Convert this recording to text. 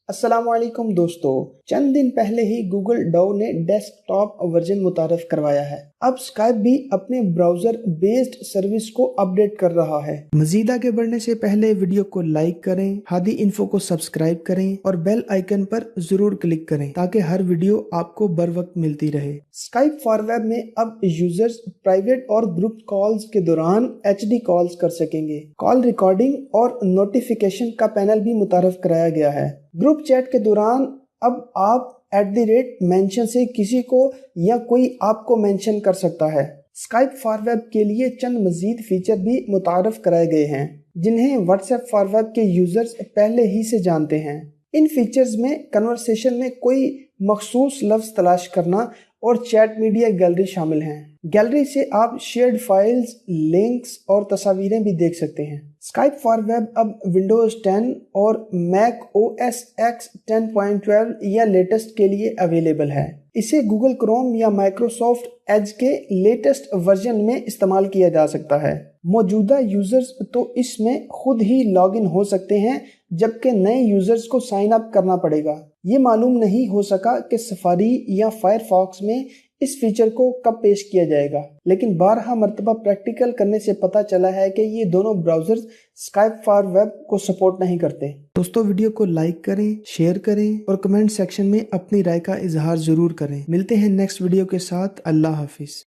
अस्सलामुअलैकुम दोस्तों, चंद दिन पहले ही गूगल डाउ ने डेस्कटॉप वर्जन मुतारफ करवाया है। अब स्काइप भी अपने ब्राउजर बेस्ड सर्विस को अपडेट कर रहा है। मजीद आगे बढ़ने से पहले वीडियो को लाइक करें, हादी इन्फो को सब्सक्राइब करें और बेल आइकन पर जरूर क्लिक करें ताकि हर वीडियो आपको बर वक्त मिलती रहे। स्काइप फॉर वेब में अब यूजर्स प्राइवेट और ग्रुप कॉल्स के दौरान HD कॉल्स कर सकेंगे। कॉल रिकॉर्डिंग और नोटिफिकेशन का पैनल भी मुतारफ कराया गया है। ग्रुप चैट के दौरान अब आप @मेंशन से किसी को या कोई आपको मेंशन कर सकता है। स्काइप फॉर वेब के लिए चंद मजीद फीचर भी मुतारफ कराए गए हैं जिन्हें व्हाट्सएप फॉर वेब के यूजर्स पहले ही से जानते हैं। इन फीचर्स में कन्वर्सेशन में कोई मखसूस लफ्ज तलाश करना और चैट मीडिया गैलरी शामिल हैं। गैलरी से आप शेयर्ड फाइल्स, लिंक्स और तस्वीरें भी देख सकते हैं। स्काइप फॉर वेब अब विंडोज 10 और मैक OS X 10.12 या लेटेस्ट के लिए अवेलेबल है। इसे गूगल क्रोम या माइक्रोसॉफ्ट एज के लेटेस्ट वर्जन में इस्तेमाल किया जा सकता है। मौजूदा यूजर्स तो इसमें खुद ही लॉगिन हो सकते हैं, जबकि नए यूजर्स को साइन अप करना पड़ेगा। ये मालूम नहीं हो सका कि सफारी या फायरफॉक्स में इस फीचर को कब पेश किया जाएगा, लेकिन 12 मरतबा प्रैक्टिकल करने से पता चला है कि ये दोनों ब्राउजर्स स्काइप फॉर वेब को सपोर्ट नहीं करते। दोस्तों, वीडियो को लाइक करें, शेयर करें और कमेंट सेक्शन में अपनी राय का इजहार जरूर करें। मिलते हैं नेक्स्ट वीडियो के साथ। अल्लाह हाफिज।